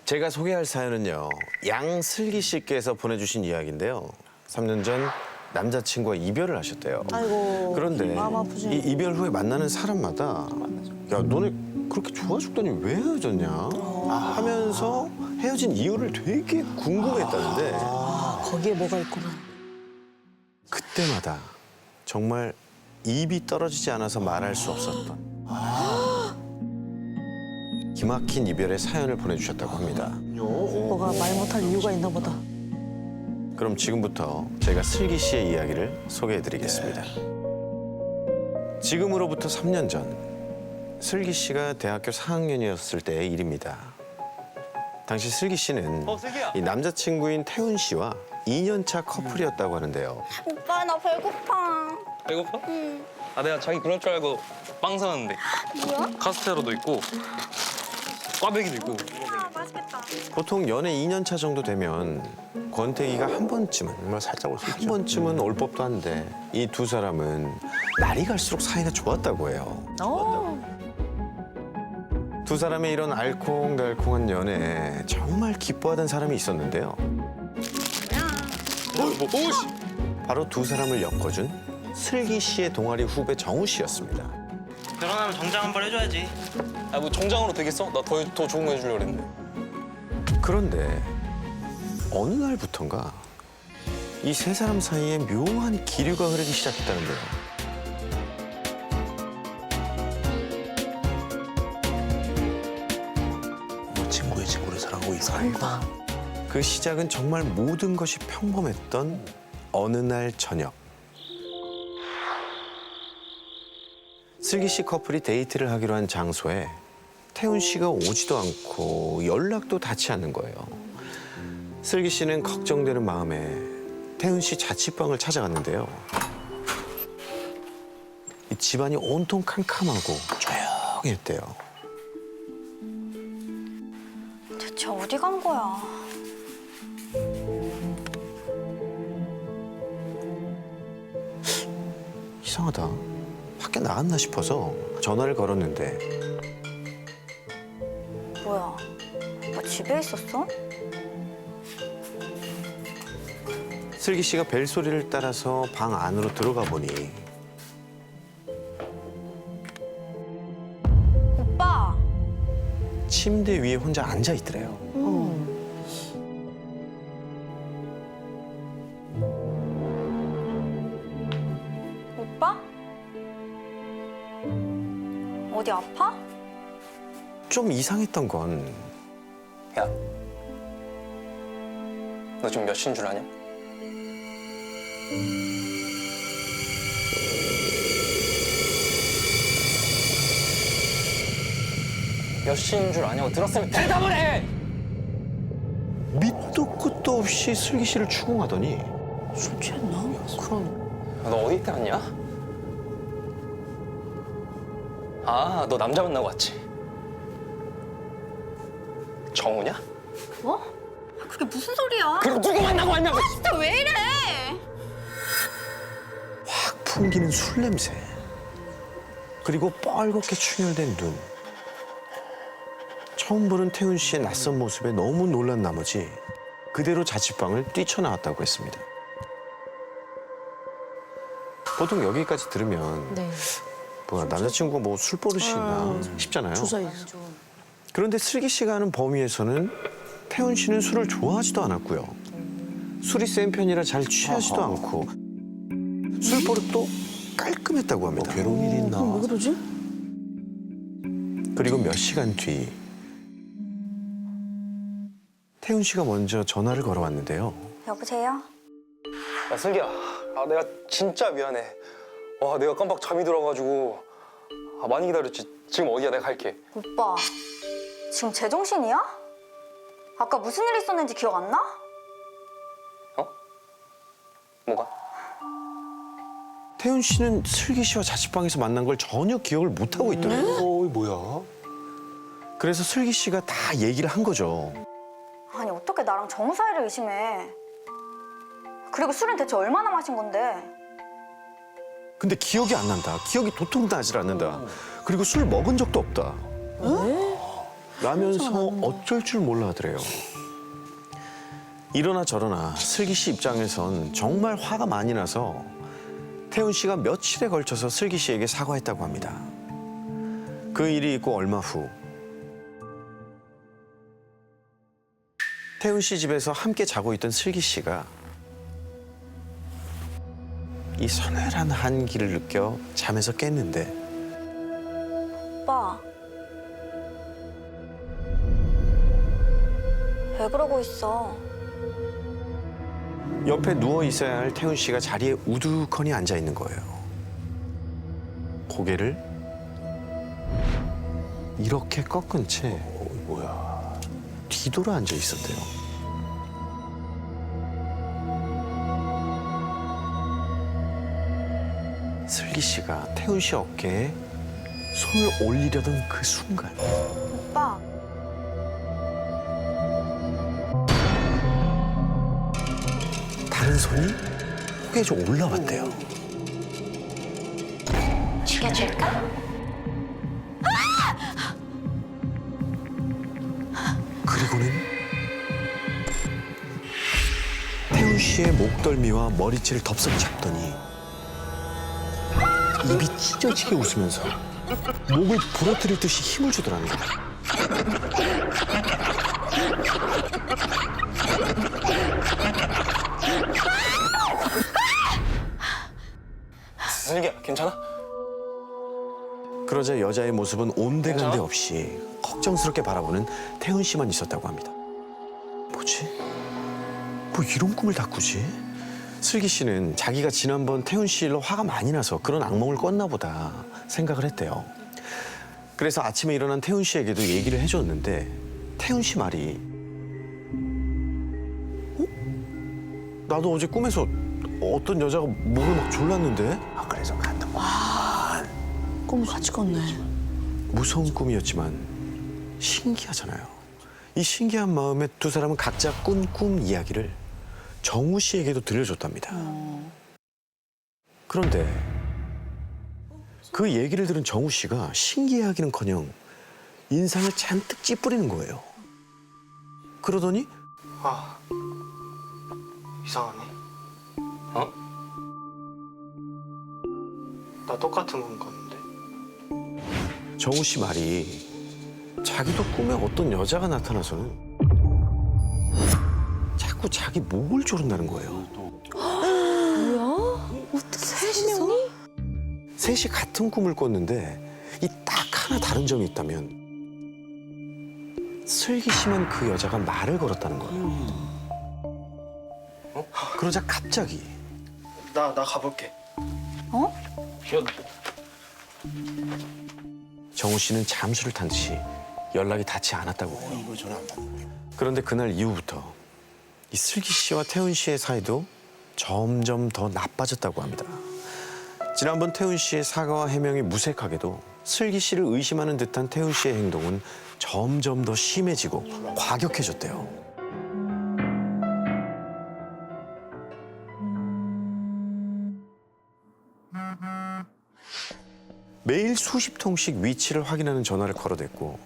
제가 소개할 사연은요, 양슬기 씨께서 보내주신 이야기인데요. 3년 전 남자친구와 이별을 하셨대요. 아이고. 그런데 마음 아프지. 이 이별 후에 만나는 사람마다 야, 너네 그렇게 좋아 죽더니 왜 헤어졌냐 하면서 헤어진 이유를 되게 궁금해했다는데 거기에 뭐가 있구나. 그때마다 정말 입이 떨어지지 않아서 말할 수 없었던 기막힌 이별의 사연을 보내주셨다고 합니다. 뭐가 말 못할 이유가 있나 보다. 그럼 지금부터 제가 슬기 씨의 이야기를 소개해드리겠습니다. 지금으로부터 3년 전 슬기 씨가 대학교 4학년이었을 때의 일입니다. 당시 슬기 씨는 이 남자친구인 태훈 씨와 2년차 커플이었다고 하는데요. 오빠 나 배고파. 배고파? 아 내가 자기 그럴 줄 알고 빵 사왔는데. 뭐야? 카스테라도 있고 꽈배기도 있고. 아 맛있겠다. 보통 연애 2년차 정도 되면 권태기가 한 번쯤은 정말 살짝 올 수 있죠. 한 번쯤은 올 법도 한데 이 두 사람은 날이 갈수록 사이가 좋았다고 해요. 두 사람의 이런 알콩달콩한 연애에 정말 기뻐하던 사람이 있었는데요. 오씨. 바로 두 사람을 엮어준 슬기 씨의 동아리 후배 정우 씨였습니다. 결혼하면 정장 한 번 해줘야지. 아 뭐 정장으로 되겠어? 나 더 좋은 거 해주려고 그랬는데. 그런데 어느 날부턴가 이 세 사람 사이에 묘한 기류가 흐르기 시작했다는데요. 친구의 친구를 사랑하고 있어. 그 시작은 정말 모든 것이 평범했던 어느 날 저녁. 슬기 씨 커플이 데이트를 하기로 한 장소에 태훈 씨가 오지도 않고 연락도 닿지 않는 거예요. 슬기 씨는 걱정되는 마음에 태훈 씨 자취방을 찾아갔는데요. 이 집안이 온통 캄캄하고 조용했대요. 대체 어디 간 거야? 이상하다. 밖에 나갔나 싶어서 전화를 걸었는데 뭐야? 오빠 집에 있었어? 슬기 씨가 벨소리를 따라서 방 안으로 들어가 보니 오빠. 침대 위에 혼자 앉아 있더래요. 오빠? 어디 아파? 좀 이상했던 건 야. 너 지금 몇 시인 줄 아냐? 몇 시인 줄 아냐고 들었으면 대답을 해! 밑도 끝도 없이 슬기 씨를 추궁하더니 술 취했나? 그럼. 너 어디 때 왔냐? 아, 너 남자 만나고 왔지? 정우냐? 뭐? 그게 무슨 소리야? 그럼 누구 만나고 왔냐고! 진짜 왜 이래? 확 풍기는 술 냄새. 그리고 뻘겋게 충혈된 눈. 처음 보는 태훈 씨의 낯선 모습에 너무 놀란 나머지 그대로 자취방을 뛰쳐나왔다고 했습니다. 보통 여기까지 들으면 네. 뭐야 남자친구가 뭐 술 버릇이 있나 싶잖아요. 주사위. 그런데 슬기 씨가 아는 범위에서는 태훈 씨는 술을 좋아하지도 않았고요. 술이 센 편이라 잘 취하지도 않고 술 버릇도 깔끔했다고 합니다. 괴로운 일이 있나? 왜 그러지? 그리고 몇 시간 뒤 태훈 씨가 먼저 전화를 걸어왔는데요. 여보세요? 야, 슬기야. 아, 내가 진짜 미안해. 와, 내가 깜빡 잠이 들어가지고. 아, 많이 기다렸지. 지금 어디야? 내가 갈게. 오빠. 지금 제정신이야? 아까 무슨 일 있었는지 기억 안 나? 어? 뭐가? 태훈 씨는 슬기 씨와 자취방에서 만난 걸 전혀 기억을 못하고 있더래요. 뭐야? 그래서 슬기 씨가 다 얘기를 한 거죠. 아니 어떻게 나랑 정우 사이를 의심해? 그리고 술은 대체 얼마나 마신 건데? 근데 기억이 안 난다. 기억이 도통 나질 않는다. 그리고 술 먹은 적도 없다. 라면서 어쩔 줄 몰라 하더래요. 이러나 저러나 슬기 씨 입장에선 정말 화가 많이 나서 태훈 씨가 며칠에 걸쳐서 슬기 씨에게 사과했다고 합니다. 그 일이 있고 얼마 후 태훈 씨 집에서 함께 자고 있던 슬기 씨가 이 서늘한 한기를 느껴 잠에서 깼는데 오빠. 왜 그러고 있어? 옆에 누워 있어야 할 태훈 씨가 자리에 우두커니 앉아 있는 거예요. 고개를 이렇게 꺾은 채 뒤돌아 앉아 있었대요. 슬기 씨가 태훈 씨 어깨에 손을 올리려던 그 순간 오빠. 다른 손이 혹에 좀 올라왔대요. 죽여줄까? 그리고는 태훈 씨의 목덜미와 머리채를 덥석 잡더니 입이 찢어지게 웃으면서 목을 부러뜨릴 듯이 힘을 주더라는 거야. 슬기야, 괜찮아? 그러자 여자의 모습은 온데간데 없이 걱정스럽게 바라보는 태훈 씨만 있었다고 합니다. 뭐지? 뭐 이런 꿈을 다 꾸지? 슬기 씨는 자기가 지난번 태훈 씨 일로 화가 많이 나서 그런 악몽을 꿨나 보다 생각을 했대요. 그래서 아침에 일어난 태훈 씨에게도 얘기를 해줬는데 태훈 씨 말이 나도 어제 꿈에서 어떤 여자가 목을 막 졸랐는데 아, 그래서 같은 거. 꿈을 같이 꿨네. 무서운 꿈이었지만 신기하잖아요. 이 신기한 마음에 두 사람은 각자 꾼 꿈 이야기를 정우 씨에게도 들려줬답니다. 그런데 그 얘기를 들은 정우 씨가 신기해하기는커녕 인상을 잔뜩 찌푸리는 거예요. 그러더니 아, 이상하네. 어? 나 똑같은 꿈 꿨는데. 정우 씨 말이 자기도 꿈에 어떤 여자가 나타나서는 자꾸 자기 목을 조른다는 거예요. 뭐야? 어떻게 셋이서? 셋이 같은 꿈을 꿨는데 이 딱 하나 다른 점이 있다면 슬기 씨만 그 여자가 말을 걸었다는 거예요. 그러자 갑자기 나 가볼게. 어? 정우 씨는 잠수를 탄 듯이 연락이 닿지 않았다고 해요. 이거 전화 안 받는 거야. 그런데 그날 이후부터 이 슬기 씨와 태훈 씨의 사이도 점점 더 나빠졌다고 합니다. 지난번 태훈 씨의 사과와 해명이 무색하게도 슬기 씨를 의심하는 듯한 태훈 씨의 행동은 점점 더 심해지고 과격해졌대요. 매일 수십 통씩 위치를 확인하는 전화를 걸어댔고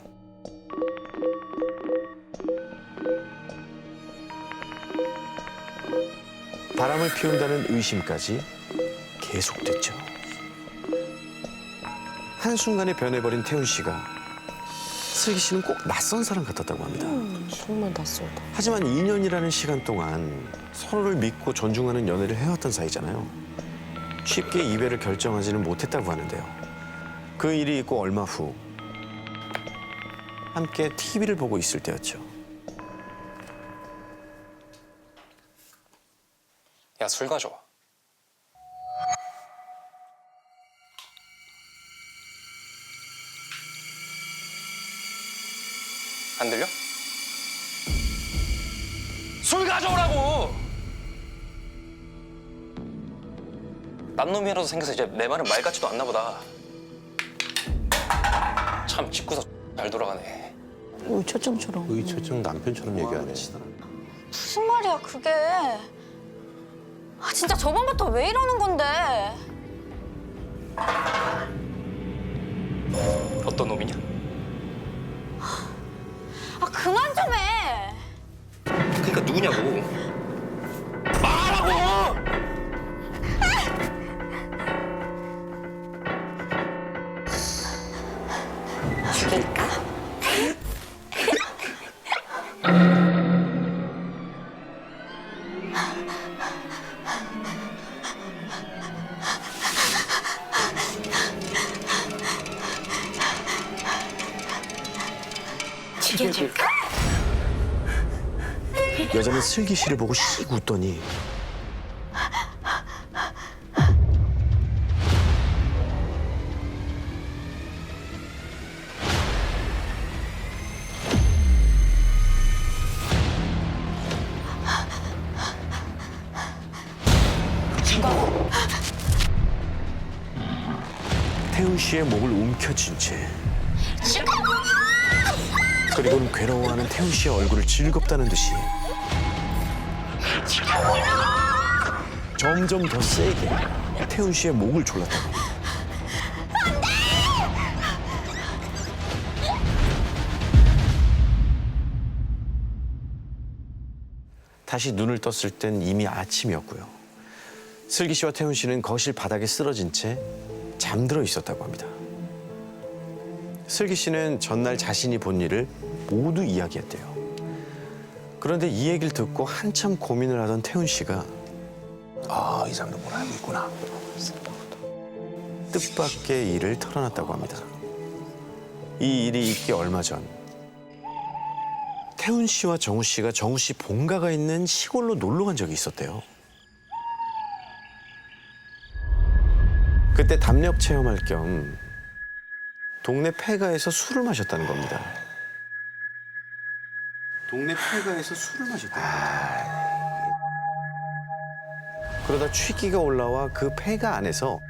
바람을 피운다는 의심까지 계속됐죠. 한순간에 변해버린 태훈 씨가 슬기 씨는 꼭 낯선 사람 같았다고 합니다. 정말 낯설다. 하지만 2년이라는 시간 동안 서로를 믿고 존중하는 연애를 해왔던 사이잖아요. 쉽게 이별을 결정하지는 못했다고 하는데요. 그 일이 있고 얼마 후 함께 TV를 보고 있을 때였죠. 야, 술 가져와. 안 들려? 술 가져오라고! 난 놈이라도 생겨서 이제 내 말은 말 같지도 않나 보다. 참 집구석 잘 돌아가네. 우리 초점처럼. 의초증 남편처럼 얘기하네. 무슨 말이야 그게? 아 진짜 저번부터 왜 이러는 건데? 어떤 놈이냐? 그만 좀 해. 그러니까 누구냐고. 말하고! 죽일까? 죽여줄까? 여자는 슬기 씨를 보고 씩 웃더니 태훈 씨의 목을 움켜쥔 채 그리고는 괴로워하는 태훈 씨의 얼굴을 즐겁다는 듯이 점점 더 세게 태훈 씨의 목을 졸랐다고. 다시 눈을 떴을 땐 이미 아침이었고요. 슬기 씨와 태훈 씨는 거실 바닥에 쓰러진 채 잠들어 있었다고 합니다. 슬기 씨는 전날 자신이 본 일을 모두 이야기했대요. 그런데 이 얘기를 듣고 한참 고민을 하던 태훈 씨가 아, 이 사람도 뭘 알고 있구나. 뜻밖의 일을 털어놨다고 합니다. 이 일이 있기 얼마 전 태훈 씨와 정우 씨가 정우 씨 본가가 있는 시골로 놀러 간 적이 있었대요. 그때 담력 체험할 겸 동네 폐가에서 술을 마셨다는 겁니다. 동네 폐가에서 술을 마셨다는 겁니다. 그러다 취기가 올라와 그 폐가 안에서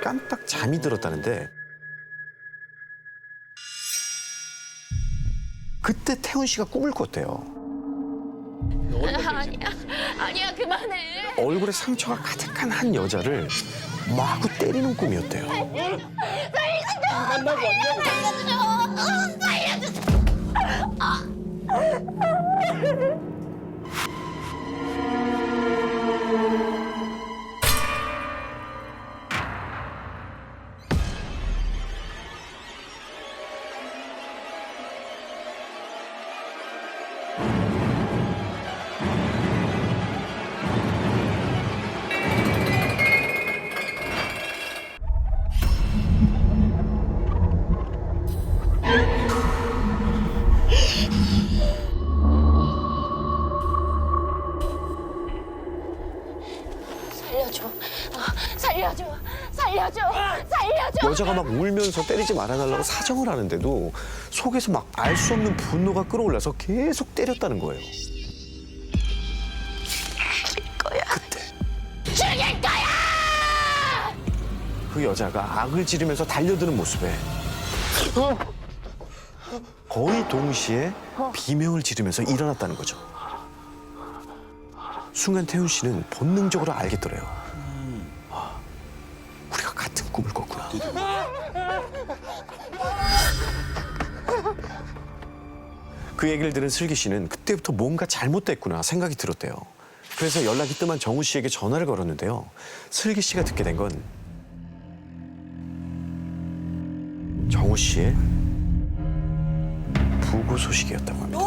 깜빡 잠이 들었다는데 그때 태훈 씨가 꿈을 꿨대요. 아니야 그만해. 얼굴에 상처가 가득한 한 여자를 마구 때리는 꿈이었대요. 살려줘. 살려줘. 살려줘. 여자가 막 울면서 때리지 말아달라고 사정을 하는데도 속에서 막 알 수 없는 분노가 끌어올라서 계속 때렸다는 거예요. 그때 죽일 거야. 그 여자가 악을 지르면서 달려드는 모습에 거의 동시에 비명을 지르면서 일어났다는 거죠. 순간 태훈 씨는 본능적으로 알겠더래요. 아, 우리가 같은 꿈을 꿨구나. 그 얘기를 들은 슬기 씨는 그때부터 뭔가 잘못됐구나 생각이 들었대요. 그래서 연락이 뜸한 정우 씨에게 전화를 걸었는데요. 슬기 씨가 듣게 된 건 정우 씨의 부고 소식이었다고 합니다.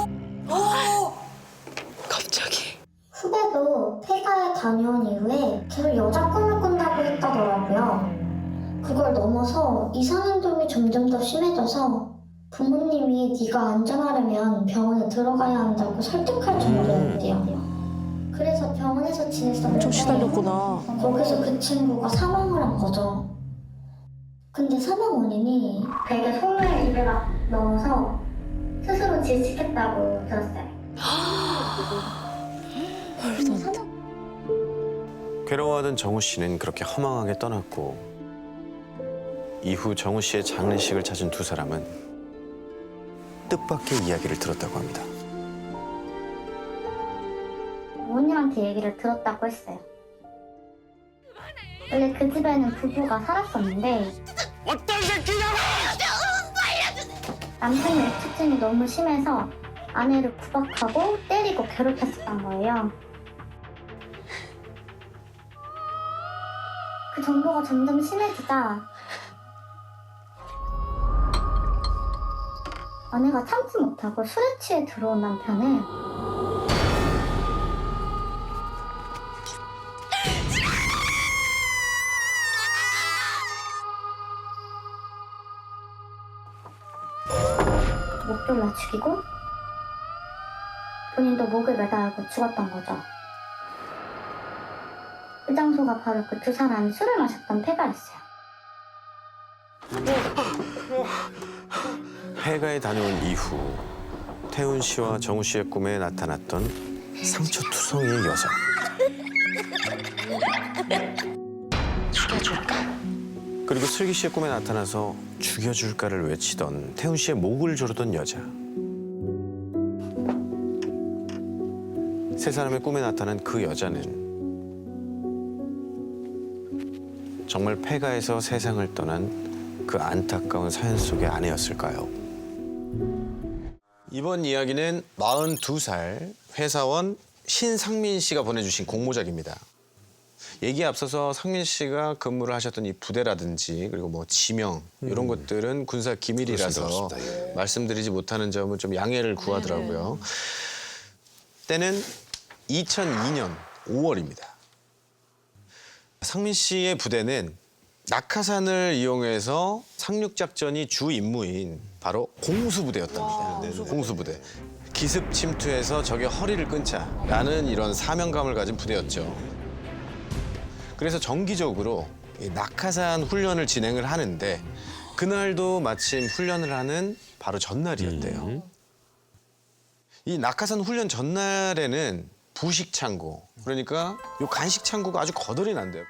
갑자기. 후배도 폐가에 다녀온 이후에 계속 여자 꿈을 꾼다고 했다더라고요. 그걸 넘어서 이상 행동이 점점 더 심해져서 부모님이 네가 안전하려면 병원에 들어가야 한다고 설득할 정도였대요. 그래서 병원에서 지냈었는데 엄청 시달렸구나. 거기서 그 친구가 사망을 한 거죠. 근데 사망 원인이 베개 손을 200가 넘어서 스스로 질식했다고 들었어요. 괴로워하던 정우 씨는 그렇게 허망하게 떠났고 이후 정우 씨의 장례식을 찾은 두 사람은 뜻밖의 이야기를 들었다고 합니다. 부모님한테 얘기를 들었다고 했어요. 원래 그 집에는 부부가 살았었는데 어떤 새끼냐고! 남편이 우울증이 너무 심해서 아내를 구박하고 때리고 괴롭혔었던 거예요. 그 정도가 점점 심해지자 아내가 참지 못하고 술에 취해 들어온 남편을 못 졸라 죽이고 본인도 목을 매달고 죽었던 거죠. 그 장소가 바로 그 두 사람이 술을 마셨던 폐가였어요. 폐가에 다녀온 이후 태훈 씨와 정우 씨의 꿈에 나타났던 상처투성이의 여자. 죽여줄까? 그리고 슬기 씨의 꿈에 나타나서 죽여줄까를 외치던 태훈 씨의 목을 조르던 여자. 세 사람의 꿈에 나타난 그 여자는 정말 폐가에서 세상을 떠난 그 안타까운 사연 속의 아내였을까요? 이번 이야기는 42살 회사원 신상민 씨가 보내주신 공모작입니다. 얘기에 앞서서 상민 씨가 근무를 하셨던 이 부대라든지 그리고 뭐 지명 이런 것들은 군사 기밀이라서 말씀드리지 못하는 점은 좀 양해를 구하더라고요. 때는 2002년 5월입니다. 상민 씨의 부대는 낙하산을 이용해서 상륙작전이 주 임무인 바로 공수부대였답니다. 공수부대. 기습 침투해서 적의 허리를 끊자라는 이런 사명감을 가진 부대였죠. 그래서 정기적으로 이 낙하산 훈련을 진행을 하는데 그날도 마침 훈련을 하는 바로 전날이었대요. 이 낙하산 훈련 전날에는 부식 창고, 그러니까 요 간식 창고가 아주 거덜이 난대요.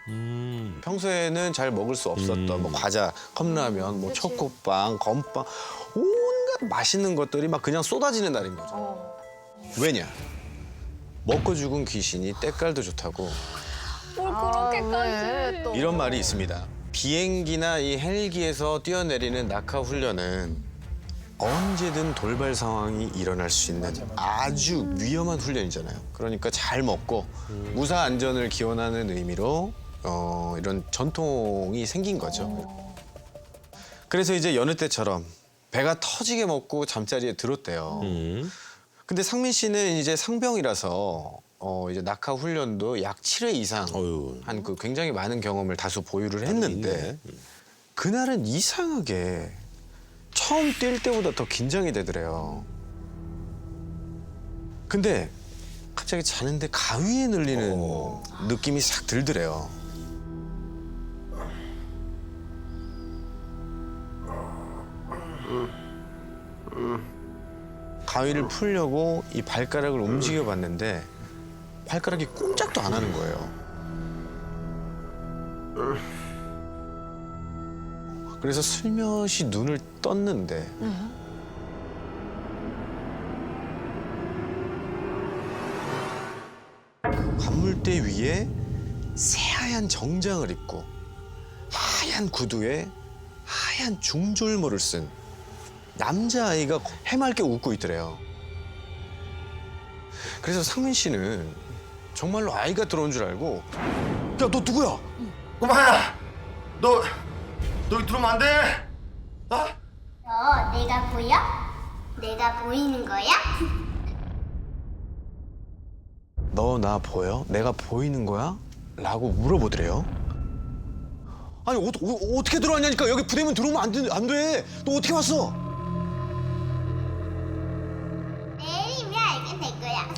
평소에는 잘 먹을 수 없었던 뭐 과자, 컵라면, 뭐 초코빵, 건빵, 온갖 맛있는 것들이 막 그냥 쏟아지는 날인 거죠. 왜냐? 먹고 죽은 귀신이 때깔도 좋다고 뭘 그렇게까지. 이런 말이 있습니다. 비행기나 이 헬기에서 뛰어내리는 낙하 훈련은 언제든 돌발 상황이 일어날 수 있는 아주 위험한 훈련이잖아요. 그러니까 잘 먹고 무사 안전을 기원하는 의미로 이런 전통이 생긴 거죠. 그래서 이제 여느 때처럼 배가 터지게 먹고 잠자리에 들었대요. 근데 상민 씨는 이제 상병이라서 이제 낙하 훈련도 약 7회 이상 한 그 굉장히 많은 경험을 다수 보유를 했는데 그날은 이상하게 처음 뛸 때보다 더 긴장이 되더래요. 근데 갑자기 자는데 가위에 눌리는 느낌이 싹 들더래요. 가위를 풀려고 이 발가락을 움직여 봤는데 발가락이 꼼짝도 안 하는 거예요. 그래서 슬며시 눈을 떴는데 관물대 위에 새하얀 정장을 입고 하얀 구두에 하얀 중졸모를 쓴 남자아이가 해맑게 웃고 있더래요. 그래서 상민 씨는 정말로 아이가 들어온 줄 알고 야, 너 누구야? 꼬마야, 너 여기 들어오면 안 돼. 어? 너 내가 보여? 내가 보이는 거야? 너 나 보여? 내가 보이는 거야? 라고 물어보더래요. 아니 어떻게 들어왔냐니까. 여기 부대면 들어오면 안 돼. 너 어떻게 왔어? 내일이면 알게 될 거야.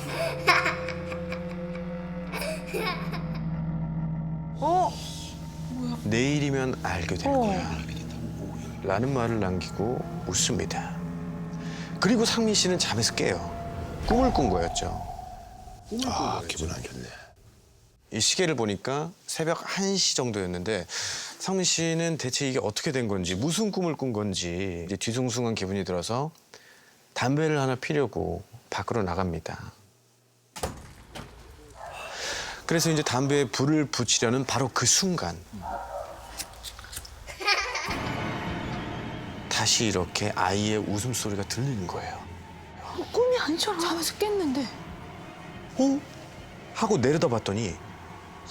내일이면 알게 될 거야. 라는 말을 남기고 웃습니다. 그리고 상민 씨는 잠에서 깨요. 꿈을 꾼 거였죠. 기분 안 좋네. 이 시계를 보니까 새벽 1시 정도였는데 상민 씨는 대체 이게 어떻게 된 건지 무슨 꿈을 꾼 건지 이제 뒤숭숭한 기분이 들어서 담배를 하나 피려고 밖으로 나갑니다. 그래서 이제 담배에 불을 붙이려는 바로 그 순간 다시 이렇게 아이의 웃음소리가 들리는 거예요. 꿈이 아니잖아. 잠에서 깼는데. 어? 하고 내려다 봤더니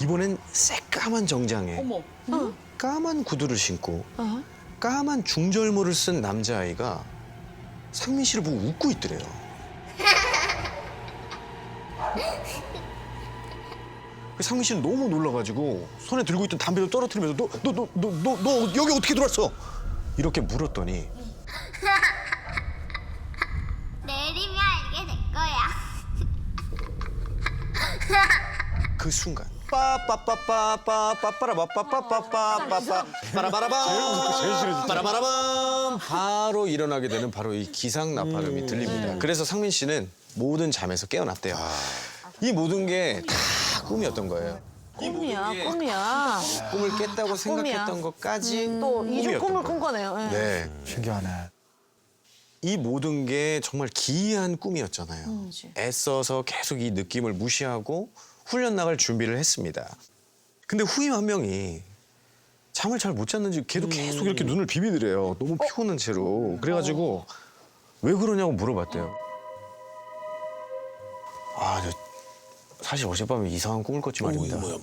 이번엔 새까만 정장에 어머. 까만 구두를 신고 어? 까만 중절모를 쓴 남자아이가 상민 씨를 보고 웃고 있더래요. 상민 씨는 너무 놀라가지고 손에 들고 있던 담배를 떨어뜨리면서 너 여기 어떻게 들어왔어? 이렇게 물었더니 내리면 이게 내 거야. 그 순간 빠라바라밤 바로 일어나게 되는 바로 이 기상나팔음이 들립니다. 그래서 상민 씨는 모든 잠에서 깨어났대요. 이 모든 게 다 꿈이었던 거예요. 꿈이야. 꿈을 깼다고 생각했던 것까지 또 이중 꿈을 꿈이었던 꾼 거네요. 예. 네. 신기하네. 이 모든 게 정말 기이한 꿈이었잖아요. 그치. 애써서 계속 이 느낌을 무시하고 훈련 나갈 준비를 했습니다. 근데 후임 한 명이 잠을 잘 못 잤는지 걔도 계속 이렇게 눈을 비비더래요. 너무 피곤한 채로. 그래가지고 왜 그러냐고 물어봤대요. 아, 저 사실 어젯밤에 이상한 꿈을 꿨지 말입니다. 뭐야.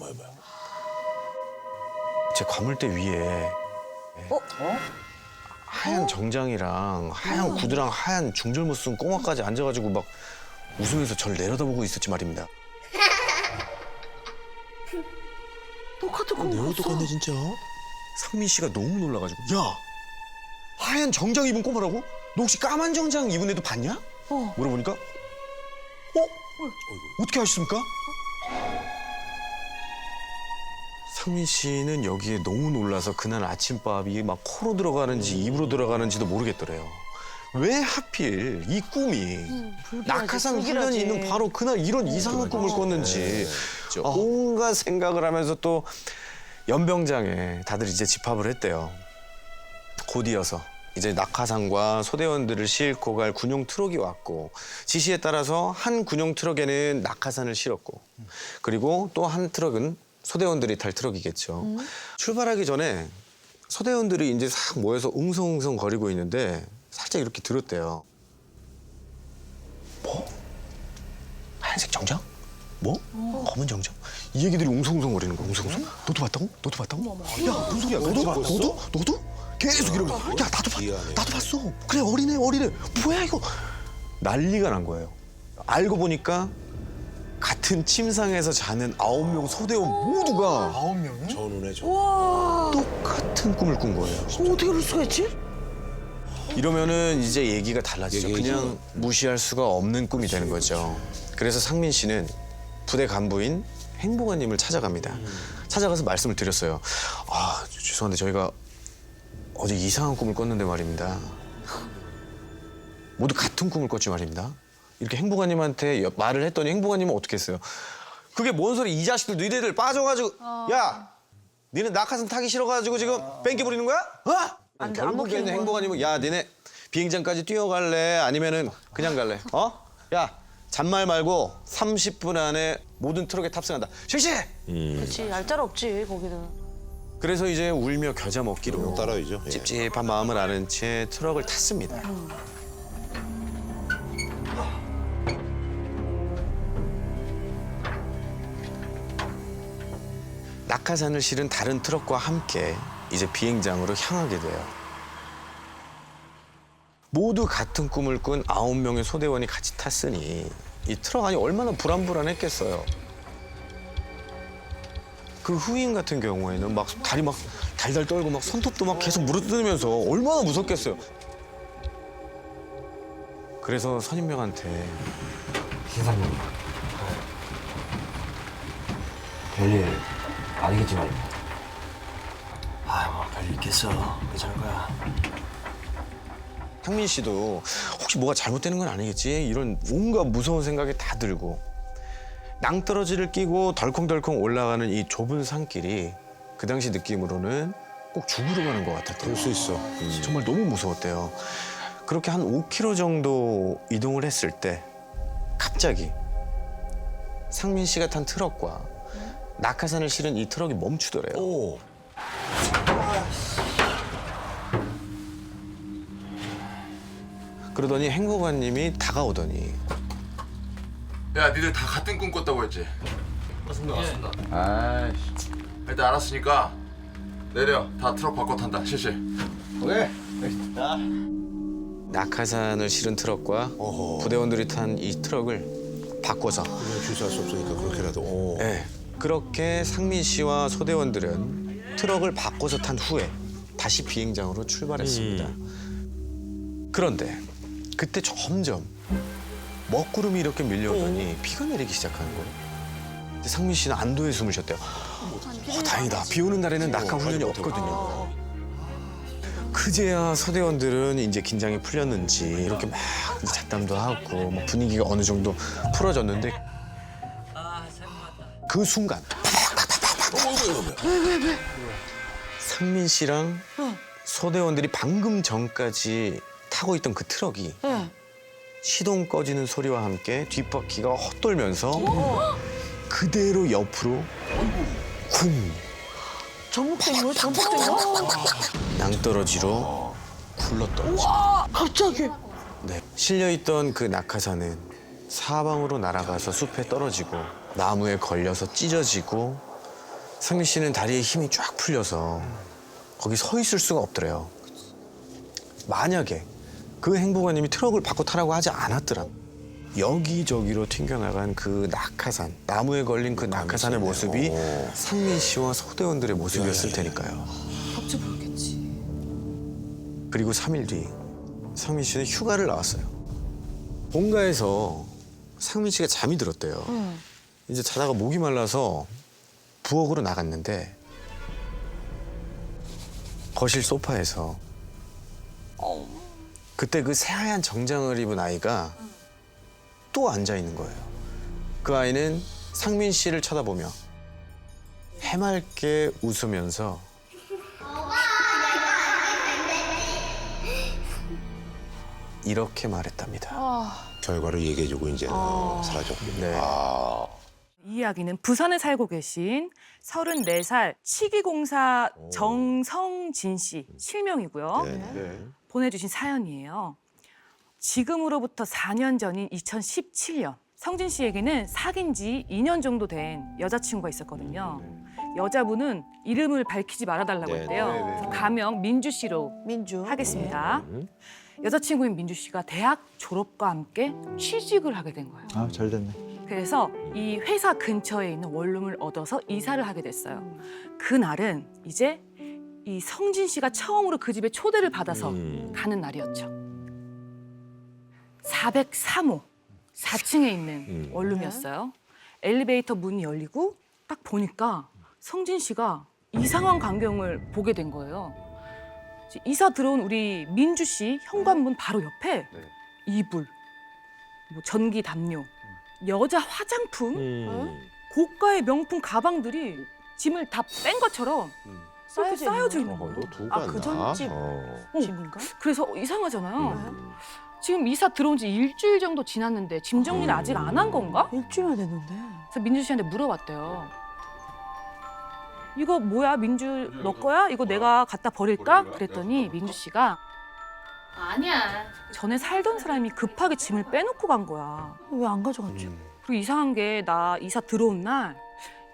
제 과물대 위에 하얀 정장이랑 하얀 구두랑 하얀 중절모 쓴 꼬마까지 앉아가지고 막 웃으면서 저를 내려다보고 있었지 말입니다. 똑같은 꿈 내가 꿨어. 똑같네 진짜. 상민 씨가 너무 놀라가지고 야 하얀 정장 입은 꼬마라고? 너 혹시 까만 정장 입은 애도 봤냐? 물어보니까 어떻게 아셨습니까? 상민 씨는 여기에 너무 놀라서 그날 아침밥이 막 코로 들어가는지 입으로 들어가는지도 모르겠더래요. 왜 하필 이 꿈이 낙하산 훈련이 있는 바로 그날 이런 이상한 꿈을 꿨는지 온갖 생각을 하면서 또 연병장에 다들 이제 집합을 했대요. 곧이어서 이제 낙하산과 소대원들을 싣고 갈 군용 트럭이 왔고 지시에 따라서 한 군용 트럭에는 낙하산을 실었고 그리고 또 한 트럭은 소대원들이 탈 트럭이겠죠. 출발하기 전에 소대원들이 이제 싹 모여서 웅성웅성 거리고 있는데 살짝 이렇게 들었대요. 뭐? 하얀색 정장? 뭐? 검은 정장? 이 얘기들이 웅성웅성 거리는 거야. 웅성웅성. 너도 봤다고? 너도 봤다고? 야, 무슨 소리야? 너도 봐? 너도? 계속 이러고. 야, 나도 봤어. 그래, 어리네. 뭐야 이거? 난리가 난 거예요. 알고 보니까 같은 침상에서 자는 9명 소대원 모두가 9명이? 전우네 전. 똑같은 꿈을 꾼 거예요. 어떻게 그럴 수가 있지? 이러면은 이제 얘기가 달라지죠. 얘기죠. 그냥 무시할 수가 없는 꿈이 되는 거죠. 그래서 상민 씨는 부대 간부인 행보관님을 찾아갑니다. 찾아가서 말씀을 드렸어요. 아, 죄송한데 저희가 어제 이상한 꿈을 꿨는데 말입니다. 모두 같은 꿈을 꿨지 말입니다. 이렇게 행보관님한테 말을 했더니 행보관님은 어떻게 했어요? 그게 뭔 소리? 이 자식들 너희들 빠져가지고 야, 니네 낙하산 타기 싫어가지고 지금 뺑기 부리는 거야? 어? 안 결국에는 먹히는 거야. 행보관님은 야, 니네 비행장까지 뛰어갈래? 아니면은 그냥 갈래? 어? 야, 잔말 말고 30분 안에 모든 트럭에 탑승한다. 실시! 그렇지. 얄짤 없지 거기는. 그래서 이제 울며 겨자 먹기로 따라오죠. 예. 찝찝한 마음을 아는 채 트럭을 탔습니다. 낙하산을 실은 다른 트럭과 함께 이제 비행장으로 향하게 돼요. 모두 같은 꿈을 꾼 9명의 소대원이 같이 탔으니 이 트럭 안이 얼마나 불안불안했겠어요. 그 후임 같은 경우에는 막 다리 막 달달 떨고 막 손톱도 막 계속 물어뜯으면서 얼마나 무섭겠어요. 그래서 선임병한테 세상에 별일 아니겠지만 뭐 별일 있겠어. 괜찮을 거야. 상민 씨도 혹시 뭐가 잘못되는 건 아니겠지? 이런 온갖 무서운 생각이 다 들고 낭떠러지를 끼고 덜컹덜컹 올라가는 이 좁은 산길이 그 당시 느낌으로는 꼭 죽으러 가는 것 같았대요. 그럴 수 있어. 정말 너무 무서웠대요. 그렇게 한 5km 정도 이동을 했을 때 갑자기 상민 씨가 탄 트럭과 낙하산을 실은 이 트럭이 멈추더래요. 오. 그러더니 행보관님이 다가오더니 야, 니들 다 같은 꿈 꿨다고 했지? 맞습니다. 아이씨. 일단 알았으니까 내려. 다 트럭 바꿔 탄다. 실시. 오케이. 낙하산을 실은 트럭과 부대원들이 탄 이 트럭을 바꿔서 주시할 수 없으니까 그렇게라도. 네, 그렇게 상민 씨와 소대원들은 트럭을 바꿔서 탄 후에 다시 비행장으로 출발했습니다. 그런데 그때 점점 먹구름이 이렇게 밀려오더니 비가 내리기 시작하는 거예요. 근데 상민 씨는 안도의 숨을 쉬었대요. 다행이다. 비 오는 날에는 낙하 훈련이 없거든요. 그제야 소대원들은 이제 긴장이 풀렸는지 이렇게 막 이제 잡담도 하고 뭐 분위기가 어느 정도 풀어졌는데 그 순간 상민 씨랑 소대원들이 방금 전까지 타고 있던 그 트럭이 시동 꺼지는 소리와 함께 뒷바퀴가 헛돌면서 그대로 옆으로 쿵 전복된 거야? 전복된 거? 낭떠러지로 굴러떨어집니다. 갑자기. 네, 실려있던 그 낙하산은 사방으로 날아가서 숲에 떨어지고 나무에 걸려서 찢어지고 상민 씨는 다리에 힘이 쫙 풀려서 거기 서 있을 수가 없더래요. 만약에 그 행보관님이 트럭을 바꿔 타라고 하지 않았더라면 여기저기로 튕겨나간 그 낙하산, 나무에 걸린 그 낙하산의 모습이 상민 씨와 소대원들의 모습이었을 테니까요. 갑자기 보였겠지. 그리고 3일 뒤 상민 씨는 휴가를 나왔어요. 본가에서 상민 씨가 잠이 들었대요. 이제 자다가 목이 말라서 부엌으로 나갔는데 거실 소파에서 그때 그 새하얀 정장을 입은 아이가 또 앉아 있는 거예요. 그 아이는 상민 씨를 쳐다보며 해맑게 웃으면서 이렇게 말했답니다. 결과를 얘기해주고 이제는 사라졌고. 네. 이 이야기는 부산에 살고 계신 34살 치기공사 정성진 씨 실명이고요. 보내주신 사연이에요. 지금으로부터 4년 전인 2017년 성진 씨에게는 사귄 지 2년 정도 된 여자친구가 있었거든요. 여자분은 이름을 밝히지 말아달라고 했대요. 가명 민주 씨로 민주. 하겠습니다. 여자친구인 민주 씨가 대학 졸업과 함께 취직을 하게 된 거예요. 아, 잘 됐네. 그래서 이 회사 근처에 있는 원룸을 얻어서 이사를 하게 됐어요. 그날은 이제 이 성진 씨가 처음으로 그 집에 초대를 받아서 가는 날이었죠. 403호 4층에 있는 원룸이었어요. 엘리베이터 문이 열리고 딱 보니까 성진 씨가 이상한 광경을 보게 된 거예요. 이사 들어온 우리 민주 씨 현관문 바로 옆에 이불, 뭐 전기 담요, 여자 화장품, 고가의 명품 가방들이 짐을 다 뺀 것처럼 이렇게 쌓여져 있는 거예요. 아, 그 전집 집인가? 그래서 이상하잖아요. 지금 이사 들어온 지 일주일 정도 지났는데 짐 정리를 아직 안 한 건가? 일주일만 됐는데. 그래서 민주 씨한테 물어봤대요. 이거 뭐야, 민주 너 거야? 이거 내가 갖다 버릴까? 그랬더니 민주 씨가 아니야. 전에 살던 사람이 급하게 짐을 빼놓고 간 거야. 왜 안 가져갔지? 그리고 이상한 게 나 이사 들어온 날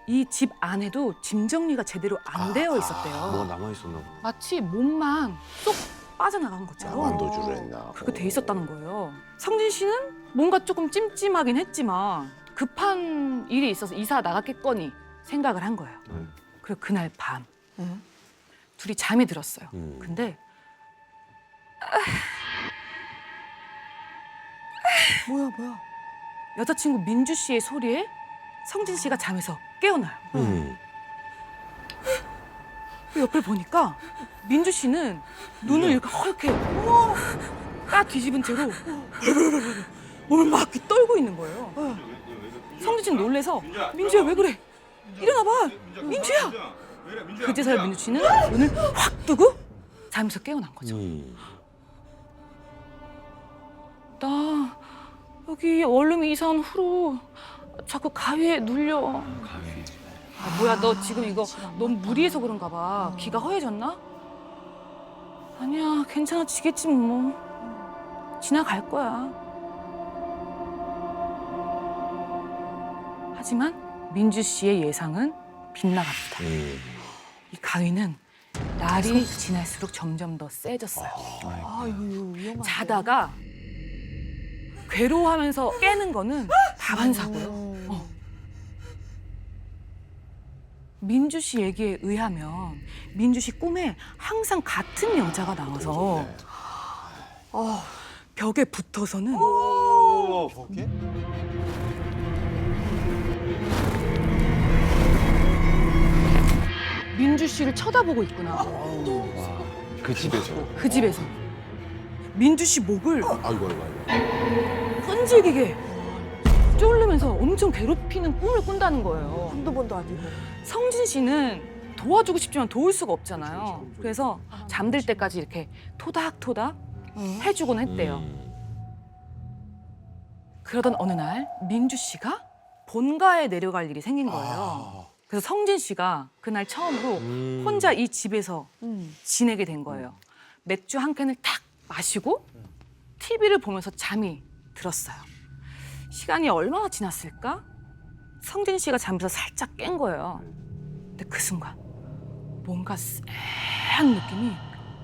이 집 안에도 짐 정리가 제대로 안 되어 있었대요. 뭐가 남아있었나 봐. 마치 몸만 쏙 빠져나간 것처럼 완도주를 했나. 그렇게 돼 있었다는 거예요. 성진 씨는 뭔가 조금 찜찜하긴 했지만 급한 일이 있어서 이사 나갔겠거니 생각을 한 거예요. 그리고 그날 밤 둘이 잠이 들었어요. 근데 뭐야? 여자친구 민주 씨의 소리에 성진 씨가 잠에서 깨어나요. 그 옆을 보니까 민주 씨는 눈을 이렇게 허옇게 까 뒤집은 채로 몸을 막 이렇게 떨고 있는 거예요. 성진 씨는 놀래서 민주야 왜 그래? 일어나봐 민주야. 그제서야 민주 씨는 눈을 확 뜨고 잠에서 깨어난 거죠. 나 여기 원룸에 이사 온 후로 자꾸 가위에 눌려. 아, 뭐야 너 지금 이거 너무 무리해서 그런가 봐. 귀가 허해졌나? 아니야 괜찮아지겠지 뭐. 지나갈 거야. 하지만 민주 씨의 예상은 빗나갑니다. 이 가위는 날이 지날수록 점점 더 세졌어요. 아 이거 위험한데. 자다가 괴로워하면서 깨는 거는 다반사고요. 민주 씨 얘기에 의하면 민주 씨 꿈에 항상 같은 여자가 나와서 벽에 붙어서는 민주 씨를 쳐다보고 있구나. 그 집에서. 그 집에서 민주 씨 목을 아이고. 끈질기게 쫄르면서 엄청 괴롭히는 꿈을 꾼다는 거예요. 한두 번도 아니고. 성진 씨는 도와주고 싶지만 도울 수가 없잖아요. 그래서 잠들 때까지 이렇게 토닥토닥 해주곤 했대요. 그러던 어느 날 민주 씨가 본가에 내려갈 일이 생긴 거예요. 그래서 성진 씨가 그날 처음으로 혼자 이 집에서 지내게 된 거예요. 맥주 한 캔을 탁 마시고 TV를 보면서 잠이 들었어요. 시간이 얼마나 지났을까? 성진 씨가 잠에서 살짝 깬 거예요. 근데 그 순간 뭔가 쎄한 느낌이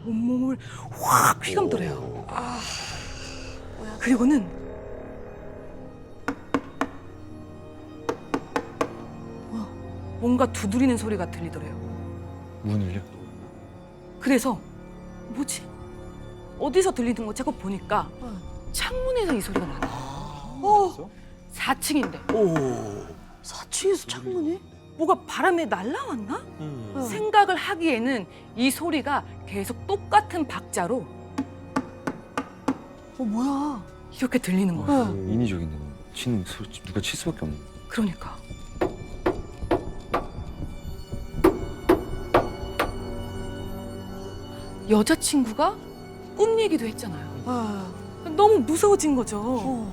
온몸을 확 휘감더래요. 그리고는 뭔가 두드리는 소리가 들리더래요. 문을요? 그래서 뭐지? 어디서 들리는 거지? 하고 보니까 창문에서 이 소리가 나는 거예요. 4층인데 4층에서 창문이? 뭐가 바람에 날라왔나? 생각을 하기에는 이 소리가 계속 똑같은 박자로 뭐야? 이렇게 들리는 거예요. 인위적인데 치는 소리 누가 칠 수밖에 없는. 그러니까 여자친구가 꿈 얘기도 했잖아요. 너무 무서워진 거죠.